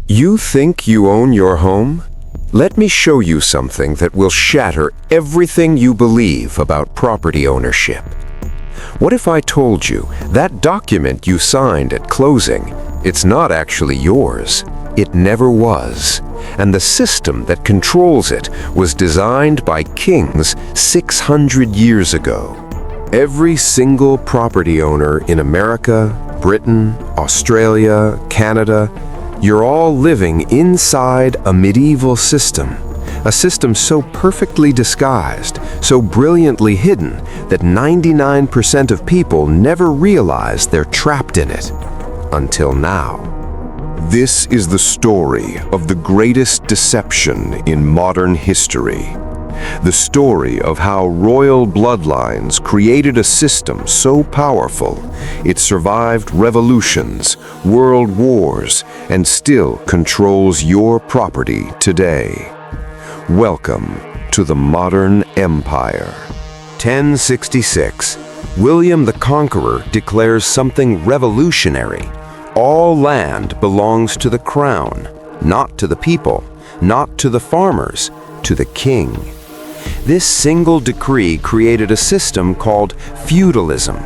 You think you own your home? Let me show you something that will shatter everything you believe about property ownership. What if I told you that document you signed at closing, it's not actually yours? It never was. And the system that controls it was designed by kings 600 years ago. Every single property owner in America, Britain, Australia, Canada, you're all living inside a medieval system. A system so perfectly disguised, so brilliantly hidden, that 99% of people never realize they're trapped in it. Until now. This is the story of the greatest deception in modern history. The story of how royal bloodlines created a system so powerful it survived revolutions, world wars, and still controls your property today. Welcome to the modern empire. 1066, William the Conqueror declares something revolutionary. All land belongs to the crown, not to the people, not to the farmers, to the king. This single decree created a system called feudalism.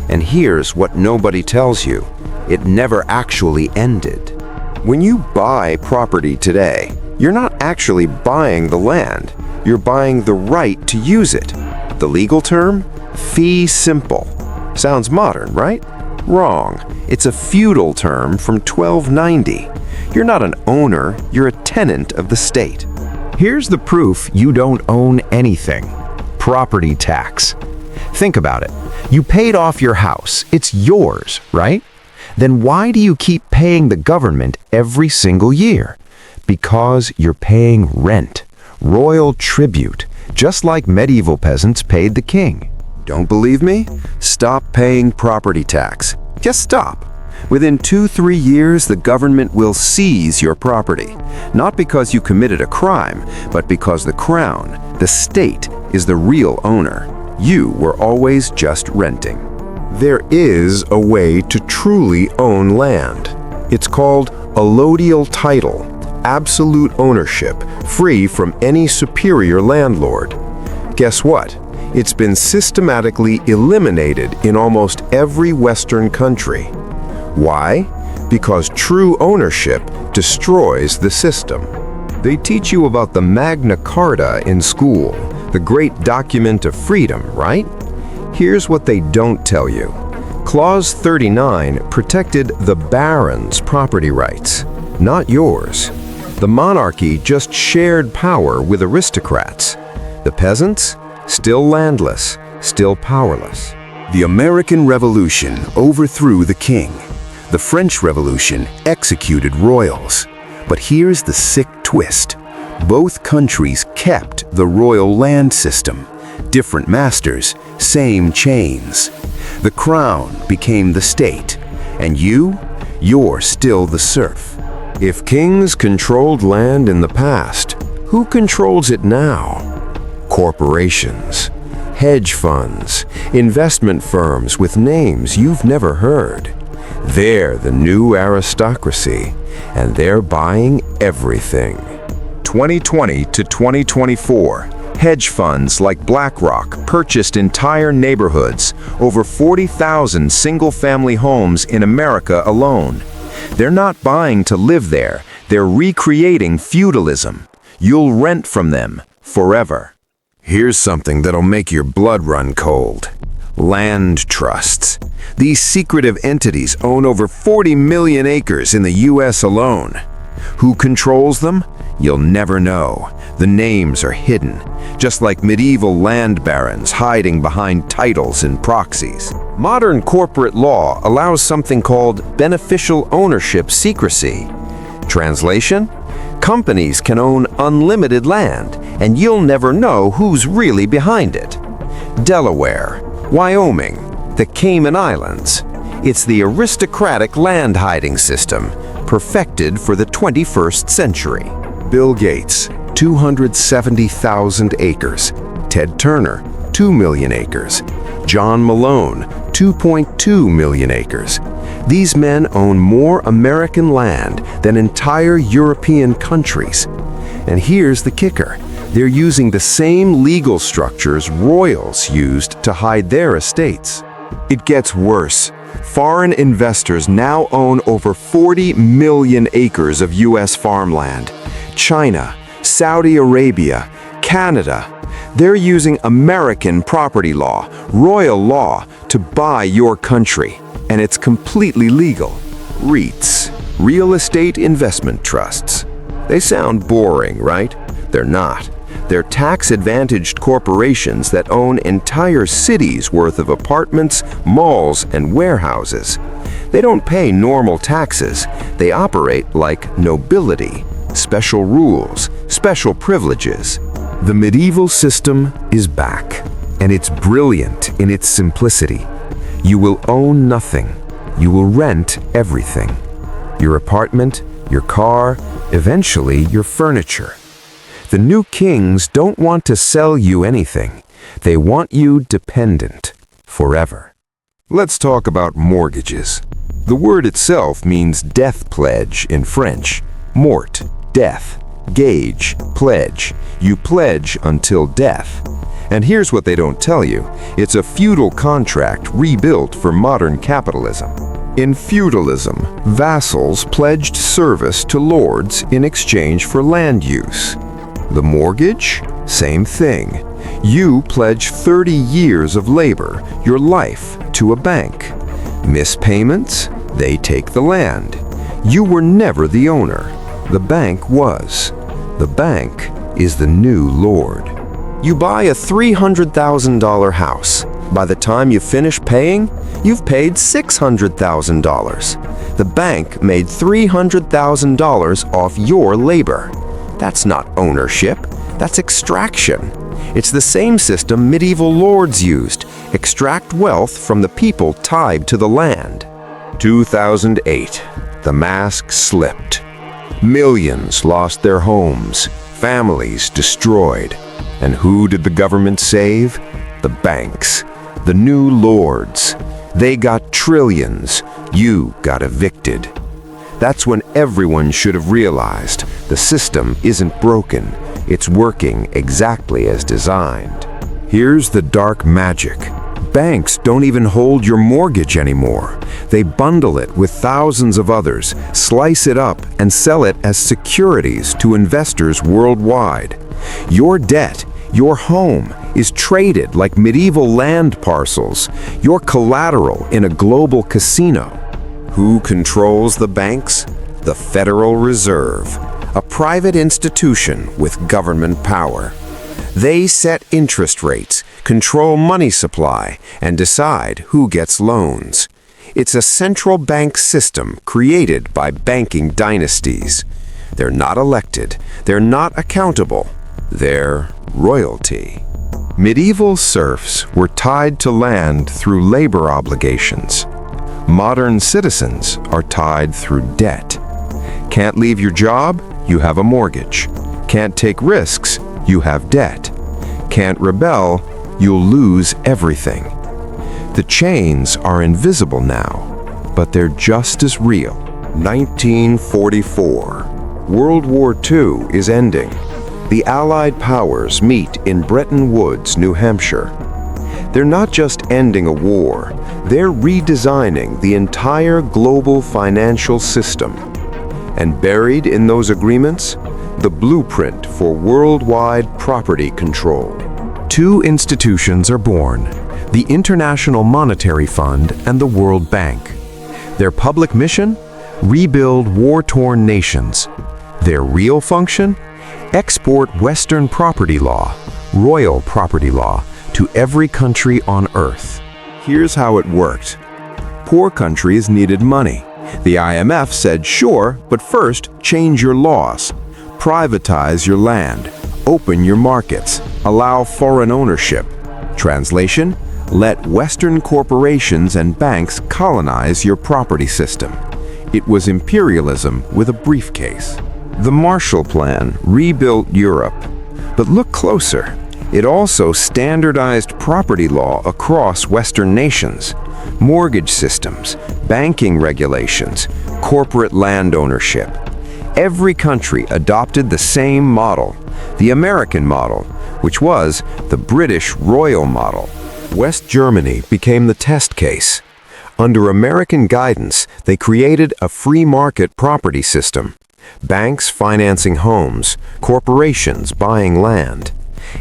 And here's what nobody tells you. It never actually ended. When you buy property today, you're not actually buying the land. You're buying the right to use it. The legal term? Fee simple. Sounds modern, right? Wrong. It's a feudal term from 1290. You're not an owner, you're a tenant of the state. Here's the proof you don't own anything. Property tax. Think about it. You paid off your house. It's yours, right? Then why do you keep paying the government every single year? Because you're paying rent, royal tribute, just like medieval peasants paid the king. Don't believe me? Stop paying property tax. Just stop. Within 2-3 years, the government will seize your property. Not because you committed a crime, but because the crown, the state, is the real owner. You were always just renting. There is a way to truly own land. It's called allodial title, absolute ownership, free from any superior landlord. Guess what? It's been systematically eliminated in almost every Western country. Why? Because true ownership destroys the system. They teach you about the Magna Carta in school, the great document of freedom, right? Here's what they don't tell you. Clause 39 protected the baron's property rights, not yours. The monarchy just shared power with aristocrats. The peasants? Still landless, still powerless. The American Revolution overthrew the king. The French Revolution executed royals. But here's the sick twist. Both countries kept the royal land system. Different masters, same chains. The crown became the state. And you're still the serf. If kings controlled land in the past, who controls it now? Corporations, hedge funds, investment firms with names you've never heard. They're the new aristocracy, and they're buying everything. 2020 to 2024, hedge funds like BlackRock purchased entire neighborhoods, over 40,000 single-family homes in America alone. They're not buying to live there, they're recreating feudalism. You'll rent from them forever. Here's something that'll make your blood run cold. Land trusts. These secretive entities own over 40 million acres in the US alone. Who controls them? You'll never know. The names are hidden, just like medieval land barons hiding behind titles and proxies. Modern corporate law allows something called beneficial ownership secrecy. Translation? Companies can own unlimited land, and you'll never know who's really behind it. Delaware, Wyoming, the Cayman Islands. It's the aristocratic land hiding system, perfected for the 21st century. Bill Gates, 270,000 acres. Ted Turner, 2 million acres. John Malone, 2.2 million acres. These men own more American land than entire European countries. And here's the kicker. They're using the same legal structures royals used to hide their estates. It gets worse. Foreign investors now own over 40 million acres of U.S. farmland. China, Saudi Arabia, Canada, they're using American property law, royal law, to buy your country. And it's completely legal. REITs, real estate investment trusts. They sound boring, right? They're not. They're tax-advantaged corporations that own entire cities' worth of apartments, malls, and warehouses. They don't pay normal taxes. They operate like nobility, special rules, special privileges. The medieval system is back, and it's brilliant in its simplicity. You will own nothing. You will rent everything. Your apartment, your car, eventually your furniture. The new kings don't want to sell you anything. They want you dependent, forever. Let's talk about mortgages. The word itself means death pledge in French. Mort, death. Gage, pledge. You pledge until death. And here's what they don't tell you. It's a feudal contract rebuilt for modern capitalism. In feudalism, vassals pledged service to lords in exchange for land use. The mortgage? Same thing. You pledge 30 years of labor, your life, to a bank. Miss payments? They take the land. You were never the owner. The bank was. The bank is the new lord. You buy a $300,000 house. By the time you finish paying, you've paid $600,000. The bank made $300,000 off your labor. That's not ownership, that's extraction. It's the same system medieval lords used, extract wealth from the people tied to the land. 2008, the mask slipped. Millions lost their homes, families destroyed. And who did the government save? The banks, the new lords. They got trillions, you got evicted. That's when everyone should have realized the system isn't broken, it's working exactly as designed. Here's the dark magic. Banks don't even hold your mortgage anymore. They bundle it with thousands of others, slice it up, and sell it as securities to investors worldwide. Your debt, your home, is traded like medieval land parcels, your collateral in a global casino. Who controls the banks? The Federal Reserve, a private institution with government power. They set interest rates, control money supply, and decide who gets loans. It's a central bank system created by banking dynasties. They're not elected, they're not accountable, they're royalty. Medieval serfs were tied to land through labor obligations. Modern citizens are tied through debt. Can't leave your job? You have a mortgage. Can't take risks? You have debt. Can't rebel? You'll lose everything. The chains are invisible now, but they're just as real. 1944. World War II is ending. The Allied powers meet in Bretton Woods, New Hampshire. They're not just ending a war, they're redesigning the entire global financial system. And buried in those agreements, the blueprint for worldwide property control. Two institutions are born, the International Monetary Fund and the World Bank. Their public mission? Rebuild war-torn nations. Their real function? Export Western property law, royal property law, to every country on Earth. Here's how it worked. Poor countries needed money. The IMF said, sure, but first, change your laws. Privatize your land. Open your markets. Allow foreign ownership. Translation: let Western corporations and banks colonize your property system. It was imperialism with a briefcase. The Marshall Plan rebuilt Europe. But look closer. It also standardized property law across Western nations. mortgage systems, banking regulations, corporate land ownership. Every country adopted the same model, the American model, which was the British royal model. West Germany became the test case. Under American guidance, they created a free market property system. Banks financing homes, corporations buying land.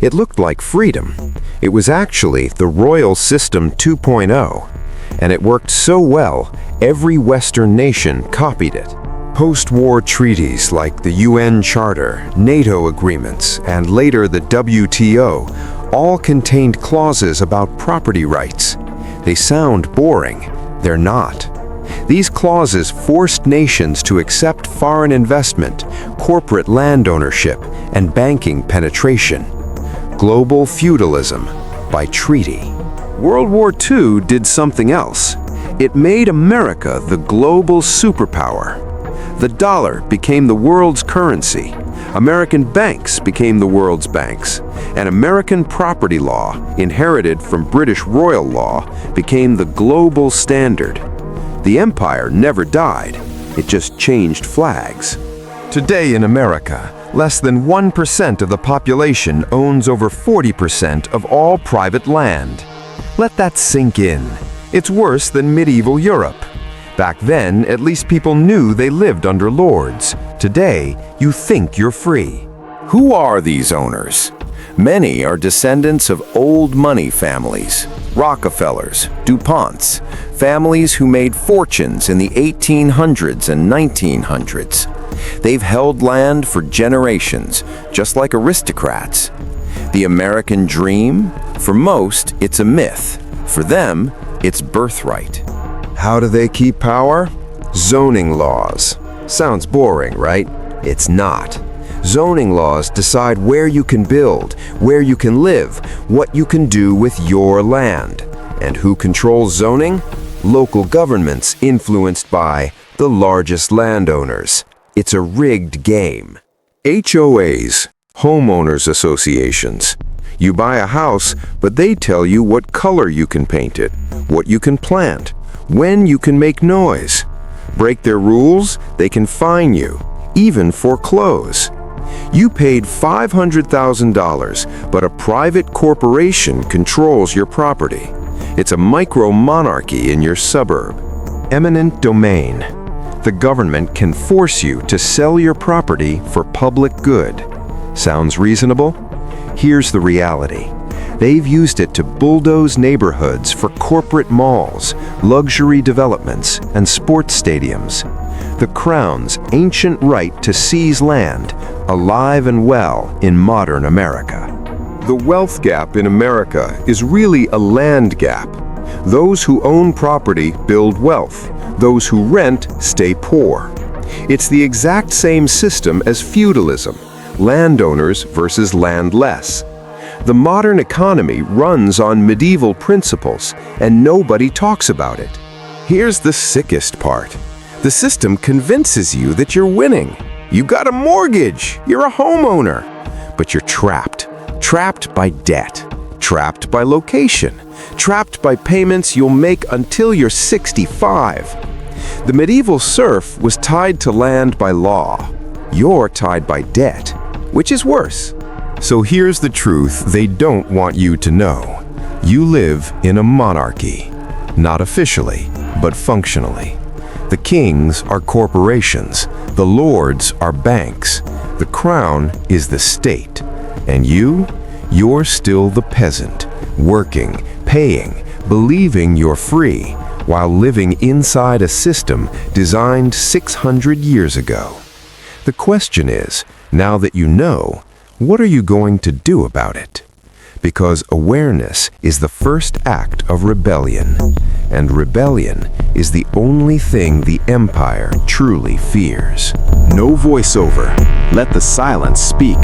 It looked like freedom. It was actually the Royal System 2.0, and it worked so well, every Western nation copied it. Post-war treaties like the UN Charter, NATO agreements, and later the WTO all contained clauses about property rights. They sound boring. They're not. These clauses forced nations to accept foreign investment, corporate land ownership, and banking penetration. Global feudalism by treaty. World War II did something else. It made America the global superpower. The dollar became the world's currency. American banks became the world's banks. And American property law, inherited from British royal law, became the global standard. The empire never died. It just changed flags. Today in America, less than 1% of the population owns over 40% of all private land. Let that sink in. It's worse than medieval Europe. Back then, at least people knew they lived under lords. Today, you think you're free. Who are these owners? Many are descendants of old money families, Rockefellers, DuPonts, families who made fortunes in the 1800s and 1900s. They've held land for generations, just like aristocrats. The American dream? For most, it's a myth. For them, it's birthright. How do they keep power? Zoning laws. Sounds boring, right? It's not. Zoning laws decide where you can build, where you can live, what you can do with your land. And who controls zoning? Local governments influenced by the largest landowners. It's a rigged game. HOAs, homeowners associations. You buy a house, but they tell you what color you can paint it, what you can plant, when you can make noise. Break their rules, they can fine you, even foreclose. You paid $500,000, but a private corporation controls your property. It's a micro-monarchy in your suburb. Eminent domain. The government can force you to sell your property for public good. Sounds reasonable? Here's the reality. They've used it to bulldoze neighborhoods for corporate malls, luxury developments, and sports stadiums. The Crown's ancient right to seize land, alive and well in modern America. The wealth gap in America is really a land gap. Those who own property build wealth. Those who rent stay poor. It's the exact same system as feudalism, landowners versus landless. The modern economy runs on medieval principles, and nobody talks about it. Here's the sickest part. The system convinces you that you're winning. You got a mortgage, you're a homeowner. But you're trapped. Trapped by debt. Trapped by location. Trapped by payments you'll make until you're 65. The medieval serf was tied to land by law. You're tied by debt. Which is worse? So here's the truth they don't want you to know. You live in a monarchy. Not officially, but functionally. The kings are corporations. The lords are banks. The crown is the state. And you're still the peasant, working, paying, believing you're free, while living inside a system designed 600 years ago. The question is, now that you know, what are you going to do about it? Because awareness is the first act of rebellion, and rebellion is the only thing the empire truly fears. No voiceover. Let the silence speak.